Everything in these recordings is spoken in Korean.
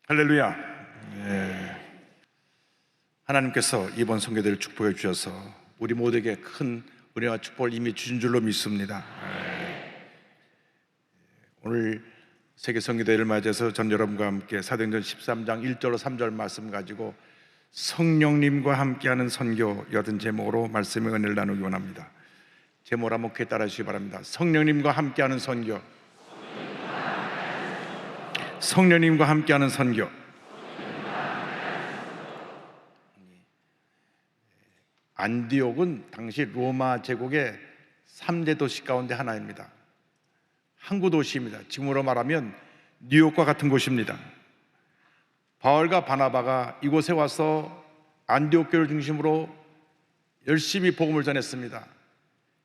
할렐루야. 하나님께서 이번 선교대를 축복해 주셔서 우리 모두에게 큰 은혜와 축복을 이미 주신 줄로 믿습니다. 오늘 세계 선교대를 맞이해서 전 여러분과 함께 사도행전 13장 1절로 3절 말씀 가지고 성령님과 함께하는 선교 여든 제목으로 말씀의 은혜를 나누기 원합니다. 제목을 한번 크게 따라 주시기 바랍니다. 성령님과 함께하는 선교. 성령님과 함께하는 선교. 안디옥은 당시 로마 제국의 3대 도시 가운데 하나입니다. 항구 도시입니다. 지금으로 말하면 뉴욕과 같은 곳입니다. 바울과 바나바가 이곳에 와서 안디옥 교회를 중심으로 열심히 복음을 전했습니다.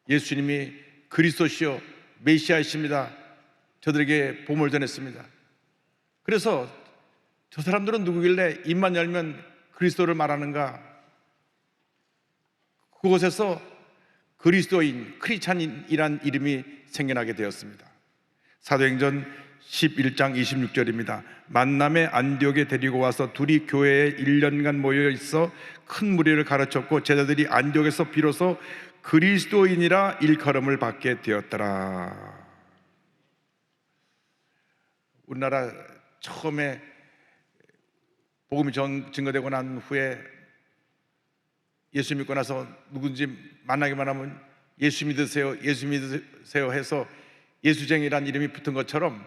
예수님이 그리스도시요 메시아이십니다. 저들에게 복음을 전했습니다. 그래서 저 사람들은 누구길래 입만 열면 그리스도를 말하는가? 그곳에서 그리스도인, 크리스찬이란 이름이 생겨나게 되었습니다. 사도행전 11장 26절입니다. 만남의 안디옥에 데리고 와서 둘이 교회에 1년간 모여 있어 큰 무리를 가르쳤고 제자들이 안디옥에서 비로소 그리스도인이라 일컬음을 받게 되었더라. 우리나라 처음에 복음이 증거되고 난 후에 예수 믿고 나서 누군지 만나기만 하면 예수 믿으세요, 예수 믿으세요 해서 예수쟁이라는 이름이 붙은 것처럼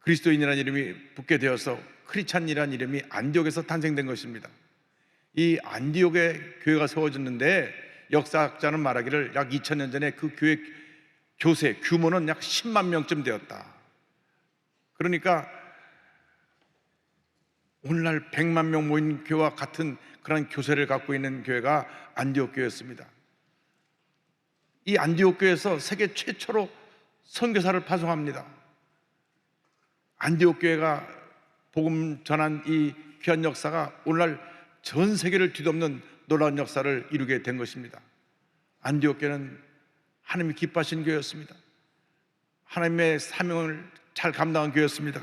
그리스도인이라는 이름이 붙게 되어서 크리스찬이라는 이름이 안디옥에서 탄생된 것입니다. 이 안디옥에 교회가 세워졌는데 역사학자는 말하기를 약 2000년 전에 그 교회 교세 규모는 약 10만 명쯤 되었다. 그러니까 오늘날 100만 명 모인 교회와 같은 그런 교세를 갖고 있는 교회가 안디옥 교회였습니다. 이 안디옥 교회에서 세계 최초로 선교사를 파송합니다. 안디옥 교회가 복음 전한 이 귀한 역사가 오늘날 전 세계를 뒤덮는 놀라운 역사를 이루게 된 것입니다. 안디옥 교회는 하나님이 기뻐하신 교회였습니다. 하나님의 사명을 잘 감당한 교회였습니다.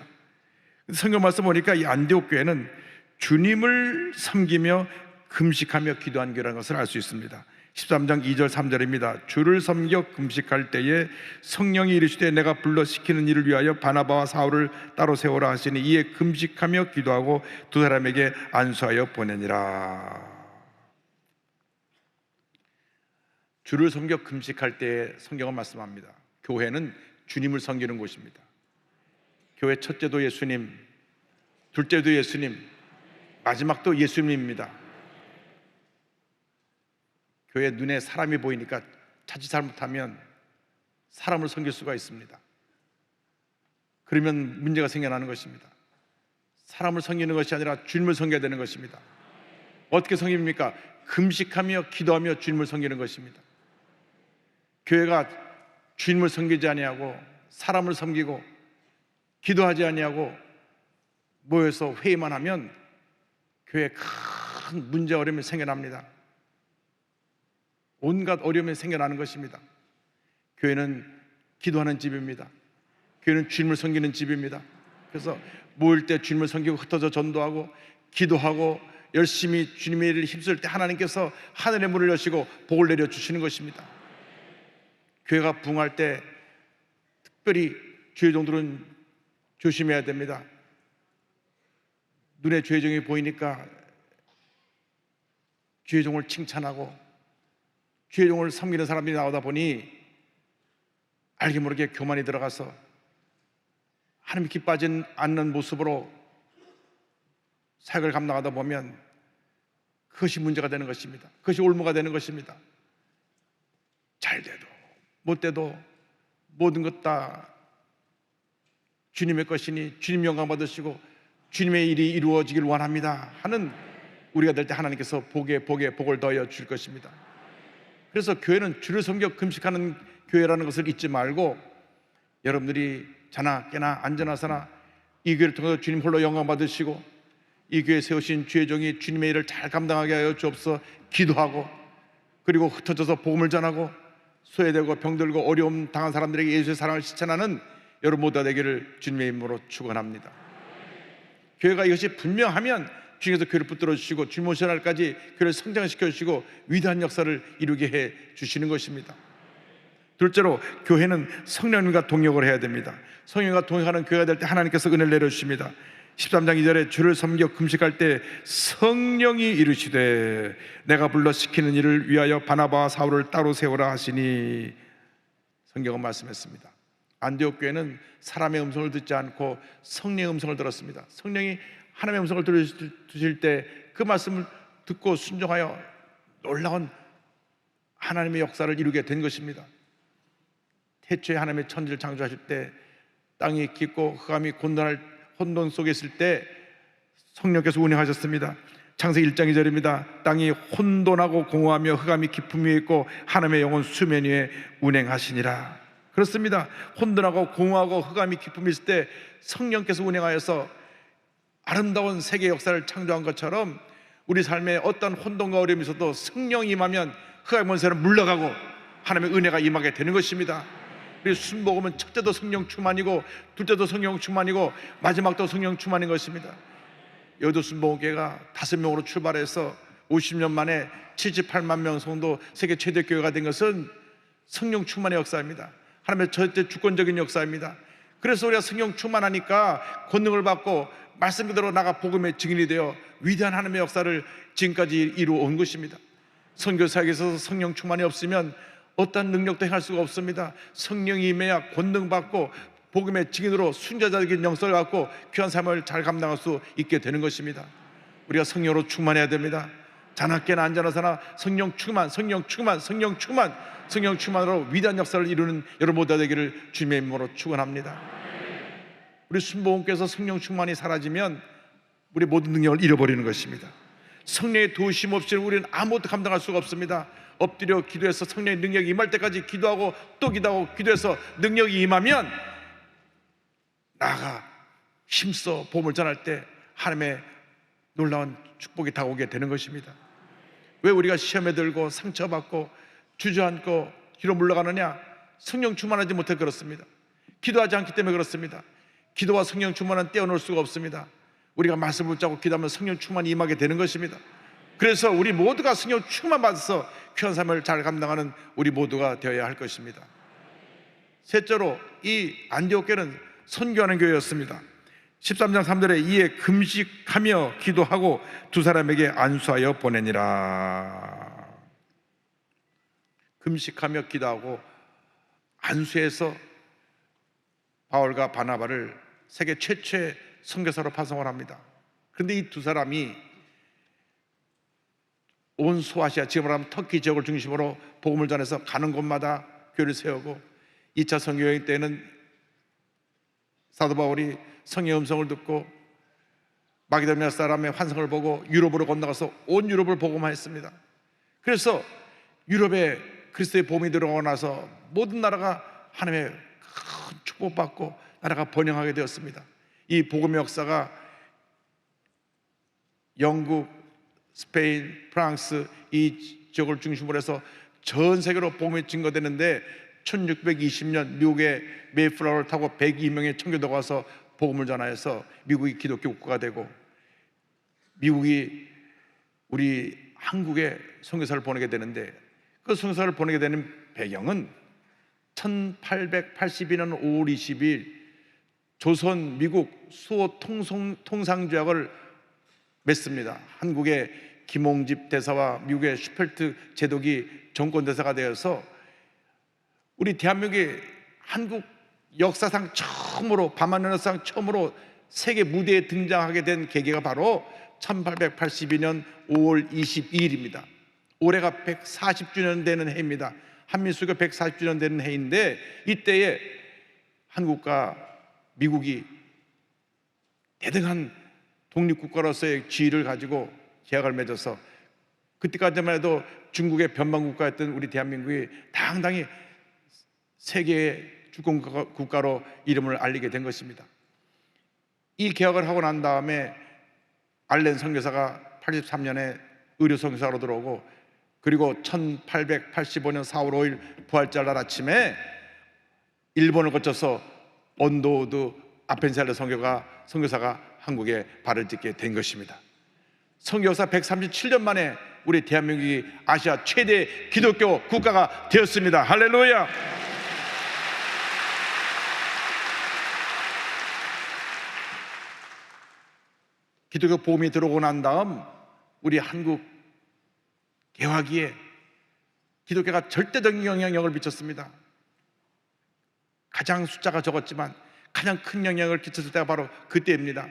성경 말씀 보니까 이 안디옥 교회는 주님을 섬기며 금식하며 기도한 교회라는 것을 알 수 있습니다. 13장 2절 3절입니다. 주를 섬겨 금식할 때에 성령이 이르시되 내가 불러 시키는 일을 위하여 바나바와 사울을 따로 세우라 하시니 이에 금식하며 기도하고 두 사람에게 안수하여 보내니라. 주를 섬겨 금식할 때에 성경은 말씀합니다. 교회는 주님을 섬기는 곳입니다. 교회 첫째도 예수님, 둘째도 예수님, 마지막도 예수님입니다. 교회 눈에 사람이 보이니까 자칫 잘못하면 사람을 섬길 수가 있습니다. 그러면 문제가 생겨나는 것입니다. 사람을 섬기는 것이 아니라 주님을 섬겨야 되는 것입니다. 어떻게 섬깁니까? 금식하며 기도하며 주님을 섬기는 것입니다. 교회가 주님을 섬기지 아니하고 사람을 섬기고 기도하지 아니하고 모여서 회의만 하면 교회에 큰 문제 어려움이 생겨납니다. 온갖 어려움이 생겨나는 것입니다. 교회는 기도하는 집입니다. 교회는 주님을 섬기는 집입니다. 그래서 모일 때 주님을 섬기고 흩어져 전도하고 기도하고 열심히 주님의 일을 힘쓸 때 하나님께서 하늘의 문을 여시고 복을 내려주시는 것입니다. 교회가 부흥할 때 특별히 주의 종들은 조심해야 됩니다. 눈에 주의 종이 보이니까 주의 종을 칭찬하고 주의 종을 섬기는 사람들이 나오다 보니 알게 모르게 교만이 들어가서 하나님 기뻐하지 않는 모습으로 사역을 감당하다 보면 그것이 문제가 되는 것입니다. 그것이 올무가 되는 것입니다. 잘 돼도 못 돼도 모든 것 다 주님의 것이니 주님 영광 받으시고 주님의 일이 이루어지길 원합니다 하는 우리가 될 때 하나님께서 복에 복을 더하여 줄 것입니다. 그래서 교회는 주를 섬겨 금식하는 교회라는 것을 잊지 말고 여러분들이 자나 깨나 앉아나서나 이 교회를 통해서 주님 홀로 영광 받으시고 이 교회에 세우신 주의 종이 주님의 일을 잘 감당하게 하여 주옵소서 기도하고 그리고 흩어져서 복음을 전하고 소외되고 병들고 어려움 당한 사람들에게 예수의 사랑을 실천하는 여러분 모두가 되기를 주님의 이름으로 축원합니다. 교회가 이것이 분명하면 주님께서 교회를 붙들어 주시고 주님 오시는 날까지 교회를 성장시켜 주시고 위대한 역사를 이루게 해 주시는 것입니다. 둘째로, 교회는 성령님과 동역을 해야 됩니다. 성령과 동역하는 교회가 될 때 하나님께서 은혜를 내려주십니다. 13장 2절에 주를 섬겨 금식할 때 성령이 이르시되 내가 불러 시키는 일을 위하여 바나바와 사울을 따로 세우라 하시니, 성경은 말씀했습니다. 안디옥 교회는 사람의 음성을 듣지 않고 성령의 음성을 들었습니다. 성령이 하나님의 음성을 들으실 때 그 말씀을 듣고 순종하여 놀라운 하나님의 역사를 이루게 된 것입니다. 태초에 하나님의 천지를 창조하실 때 땅이 깊고 흑암이 곤돈할 혼돈 속에 있을 때 성령께서 운행하셨습니다. 창세기 1장 2절입니다. 땅이 혼돈하고 공허하며 흑암이 깊음 위에 있고 하나님의 영은 수면 위에 운행하시니라. 그렇습니다. 혼돈하고 공허하고 흑암이 깊음이 있을 때 성령께서 운행하여서 아름다운 세계 역사를 창조한 것처럼 우리 삶에 어떤 혼돈과 어려움이 있어도 성령이 임하면 흑암의 권세는 물러가고 하나님의 은혜가 임하게 되는 것입니다. 그리고 순복음은 첫째도 성령 충만이고 둘째도 성령 충만이고 마지막도 성령 충만인 것입니다. 여의도 순복음교회가 5명으로 출발해서 50년 만에 78만 명 성도 세계 최대 교회가 된 것은 성령 충만의 역사입니다. 하나님의 절대 주권적인 역사입니다. 그래서 우리가 성령 충만하니까 권능을 받고 말씀 그대로 나가 복음의 증인이 되어 위대한 하나님의 역사를 지금까지 이루어 온 것입니다. 선교사에게 있어서 성령 충만이 없으면 어떤 능력도 행할 수가 없습니다. 성령이 임해야 권능 받고 복음의 증인으로 순자적인 영성을 갖고 귀한 삶을 잘 감당할 수 있게 되는 것입니다. 우리가 성령으로 충만해야 됩니다. 자나깨나 안전하사나 성령 충만, 성령 충만, 성령 충만, 성령 충만으로 위대한 역사를 이루는 여러분 모두가 되기를 주님의 이름으로 축원합니다. 우리 순복음께서 성령 충만이 사라지면 우리 모든 능력을 잃어버리는 것입니다. 성령의 도우심 없이는 우리는 아무것도 감당할 수가 없습니다. 엎드려 기도해서 성령의 능력이 임할 때까지 기도하고 또 기도하고 기도해서 능력이 임하면 나아가 힘써 복음을 전할 때 하나님의 놀라운 축복이 다가오게 되는 것입니다. 왜 우리가 시험에 들고 상처받고 주저앉고 뒤로 물러가느냐? 성령 충만하지 못해 그렇습니다. 기도하지 않기 때문에 그렇습니다. 기도와 성령 충만은 떼어놓을 수가 없습니다. 우리가 말씀을 붙잡고 기도하면 성령 충만이 임하게 되는 것입니다. 그래서 우리 모두가 성령 충만 받아서 귀한 삶을 잘 감당하는 우리 모두가 되어야 할 것입니다. 셋째로, 이 안디옥 교회는 선교하는 교회였습니다. 13장 3절에 이에 금식하며 기도하고 두 사람에게 안수하여 보내니라. 금식하며 기도하고 안수해서 바울과 바나바를 세계 최초의 선교사로 파송을 합니다. 그런데 이 두 사람이 온 소아시아, 지금 말하면 터키 지역을 중심으로 복음을 전해서 가는 곳마다 교회를 세우고 2차 선교여행 때는 사도 바울이 성령의 음성을 듣고 마게도니아 사람의 환상을 보고 유럽으로 건너가서 온 유럽을 복음화했습니다. 그래서 유럽에 그리스도의 복음이 들어가고 나서 모든 나라가 하나님의 큰 축복받고 나라가 번영하게 되었습니다. 이 복음의 역사가 영국, 스페인, 프랑스 이 지역을 중심으로 해서 전 세계로 복음이 증거되는데 1620년 미국의 메이플라워를 타고 102명의 청교도가 와서 복음을 전하여서 미국이 기독교 국가가 되고 미국이 우리 한국에 선교사를 보내게 되는데 그 선교사를 보내게 되는 배경은 1882년 5월 20일 조선 미국 수호 통상조약을 맺습니다. 한국의 김홍집 대사와 미국의 슈펠트 제독이 정권 대사가 되어서 우리 대한민국이 한국 역사상 처음으로 밤하늘 역사상 처음으로 세계 무대에 등장하게 된 계기가 바로 1882년 5월 22일입니다. 올해가 140주년 되는 해입니다. 한민수교 140주년 되는 해인데 이때에 한국과 미국이 대등한 독립국가로서의 지위를 가지고 계약을 맺어서 그때까지만 해도 중국의 변방국가였던 우리 대한민국이 당당히 세계의 주권국가로 이름을 알리게 된 것입니다. 이 계약을 하고 난 다음에 알렌 선교사가 83년에 의료 선교사로 들어오고 그리고 1885년 4월 5일 부활절 날 아침에 일본을 거쳐서 언더우드 아펜셀러 선교사가 한국에 발을 딛게 된 것입니다. 선교사 137년 만에 우리 대한민국이 아시아 최대 기독교 국가가 되었습니다. 할렐루야! 기독교 복음이 들어오고 난 다음 우리 한국 개화기에 기독교가 절대적인 영향력을 미쳤습니다. 가장 숫자가 적었지만 가장 큰 영향을 끼쳤을 때가 바로 그때입니다.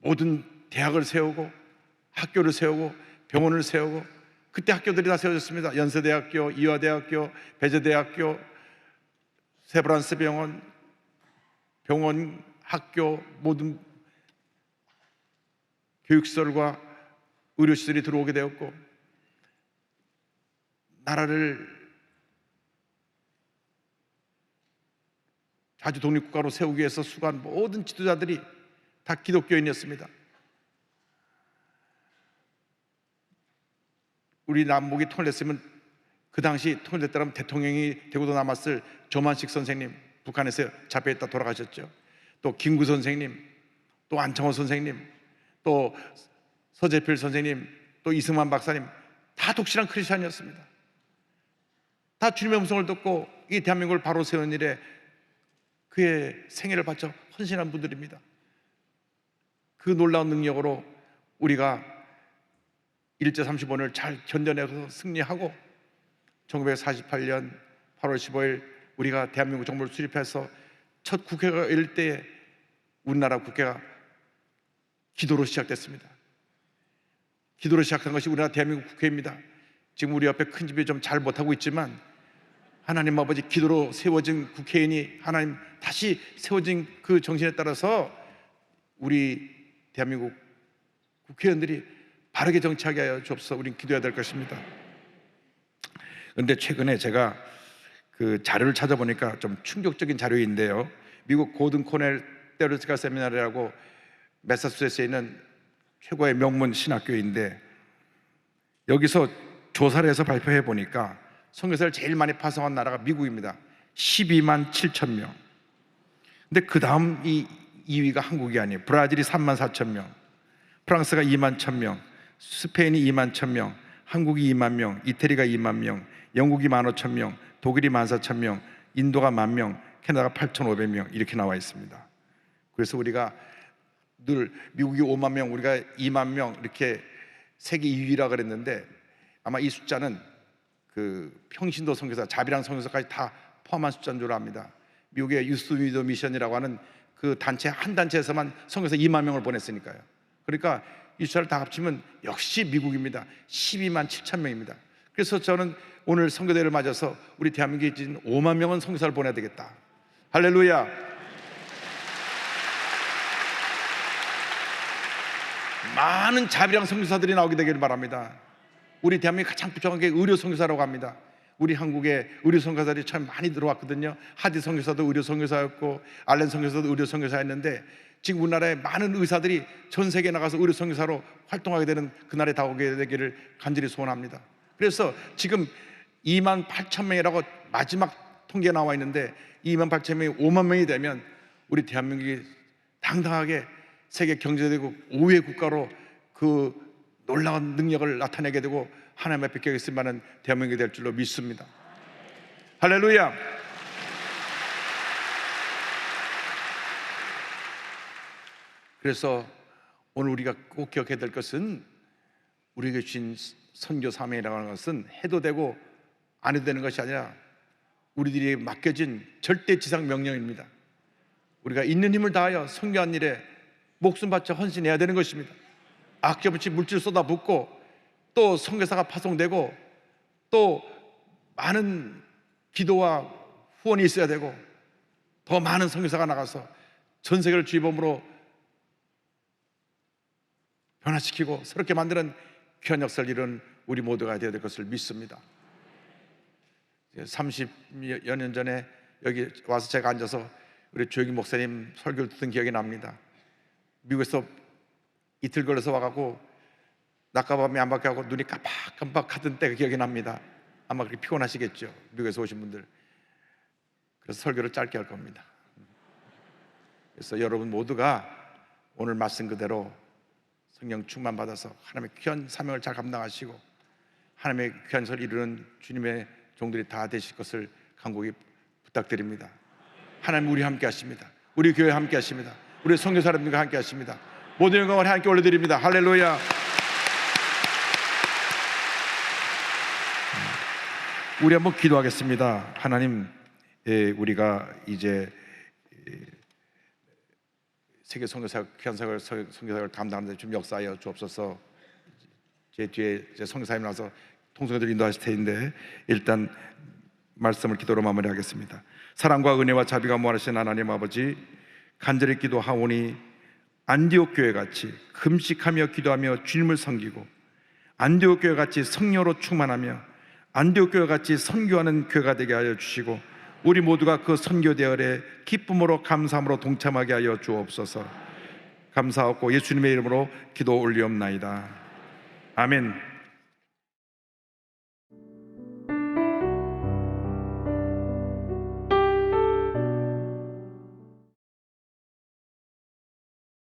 모든 대학을 세우고 학교를 세우고 병원을 세우고, 그때 학교들이 다 세워졌습니다. 연세대학교, 이화대학교, 배재대학교, 세브란스 병원, 학교, 모든 교육시설과 의료시설이 들어오게 되었고, 나라를 자주 독립국가로 세우기 위해서 수고한 모든 지도자들이 다 기독교인이었습니다. 우리 남북이 통일됐으면 그 당시 통일됐다면 대통령이 되고도 남았을 조만식 선생님, 북한에서 잡혀있다 돌아가셨죠. 또 김구 선생님, 또 안창호 선생님, 또 서재필 선생님, 또 이승만 박사님, 다 독실한 크리스찬이었습니다. 다 주님의 음성을 듣고 이 대한민국을 바로 세운 일에 그의 생애를 바쳐 헌신한 분들입니다. 그 놀라운 능력으로 우리가 일제 35년을 잘 견뎌내서 승리하고 1948년 8월 15일 우리가 대한민국 정부를 수립해서 첫 국회가 열릴 때에 우리나라 국회가 기도로 시작됐습니다. 기도로 시작한 것이 우리나라 대한민국 국회입니다. 지금 우리 옆에 큰 집이 좀 잘 못하고 있지만 하나님 아버지 기도로 세워진 국회의원이 하나님 다시 세워진 그 정신에 따라서 우리 대한민국 국회의원들이 바르게 정치하게 하여 주옵소서. 우린 기도해야 될 것입니다. 그런데 최근에 제가 그 자료를 찾아보니까 좀 충격적인 자료인데요, 미국 고든 코넬 테올로지컬 세미나리라고 매사추세츠에 있는 최고의 명문 신학교인데, 여기서 조사를 해서 발표해 보니까 선교사를 제일 많이 파송한 나라가 미국입니다. 12만 7천 명. 근데 그 다음 2위가 한국이 아니에요. 브라질이 3만 4천 명, 프랑스가 2만 1천 명, 스페인이 2만 1천 명, 한국이 2만 명, 이태리가 2만 명, 영국이 1만 5천 명, 독일이 1만 4천 명, 인도가 1만 명, 캐나다가 8,500명 이렇게 나와 있습니다. 그래서 우리가 늘 미국이 5만 명, 우리가 2만 명 이렇게 세계 2위라 그랬는데, 아마 이 숫자는 그 평신도 선교사, 자비랑 선교사까지 다 포함한 숫자인 줄 압니다. 미국의 유스 위더 미션이라고 하는 그 단체, 한 단체에서만 선교사 2만 명을 보냈으니까요. 그러니까 이 숫자를 다 합치면 역시 미국입니다. 12만 7천 명입니다. 그래서 저는 오늘 선교대회를 맞아서 우리 대한민국에 있는 5만 명은 선교사를 보내야 되겠다. 할렐루야. 많은 자비랑 선교사들이 나오게 되기를 바랍니다. 우리 대한민국 가장 부족한 게 의료 선교사라고 합니다. 우리 한국에 의료 선교사들이 참 많이 들어왔거든요. 하디 선교사도 의료 선교사였고, 알렌 선교사도 의료 선교사였는데, 지금 우리나라에 많은 의사들이 전 세계에 나가서 의료 선교사로 활동하게 되는 그날에 다가오게 되기를 간절히 소원합니다. 그래서 지금 2만 8천 명이라고 마지막 통계가 나와 있는데, 2만 8천 명이 5만 명이 되면 우리 대한민국이 당당하게 세계 경제대국 5위 국가로 그 놀라운 능력을 나타내게 되고 하나님 앞에 격있을 만한 대한민국이 될 줄로 믿습니다. 할렐루야. 그래서 오늘 우리가 꼭 기억해야 될 것은, 우리에게 주신 선교 사명이라고 하는 것은 해도 되고 안 해도 되는 것이 아니라 우리들이 맡겨진 절대지상 명령입니다. 우리가 있는 힘을 다하여 선교한 일에 목숨 바쳐 헌신해야 되는 것입니다. 악재없이 물질 쏟아붓고, 또 선교사가 파송되고, 또 많은 기도와 후원이 있어야 되고, 더 많은 선교사가 나가서 전 세계를 주의범으로 변화시키고 새롭게 만드는 귀한 역사를 이룬 우리 모두가 되어야 될 것을 믿습니다. 30여 년 전에 여기 와서 제가 앉아서 우리 조영기 목사님 설교를 듣던 기억이 납니다. 미국에서 이틀 걸려서 와가지고 낮과밤이 안 바뀌고 눈이 깜빡깜빡하던 때가 기억이 납니다. 아마 그렇게 피곤하시겠죠, 미국에서 오신 분들. 그래서 설교를 짧게 할 겁니다. 그래서 여러분 모두가 오늘 말씀 그대로 성령 충만 받아서 하나님의 귀한 사명을 잘 감당하시고 하나님의 귀한 소를 이루는 주님의 종들이 다 되실 것을 간곡히 부탁드립니다. 하나님 우리 함께 하십니다. 우리 교회 함께 하십니다. 우리 선교사님들과 함께 하십니다. 모든 영광을 하나님께 올려드립니다. 할렐루야. 우리 한번 기도하겠습니다. 하나님, 우리가 이제 세계 선교사 귀한 선교사를 감당하는데 좀 역사하여 주옵소서. 제 뒤에 제 선교사님 나와서 통성교들 인도하실 텐데 일단 말씀을 기도로 마무리하겠습니다. 사랑과 은혜와 자비가 무한하신 하나님 아버지, 간절히 기도하오니 안디옥 교회 같이 금식하며 기도하며 주님을 섬기고 안디옥 교회 같이 성령으로 충만하며 안디옥 교회 같이 선교하는 교회가 되게 하여 주시고 우리 모두가 그 선교 대열에 기쁨으로 감사함으로 동참하게 하여 주옵소서. 감사하고 예수님의 이름으로 기도 올리옵나이다. 아멘.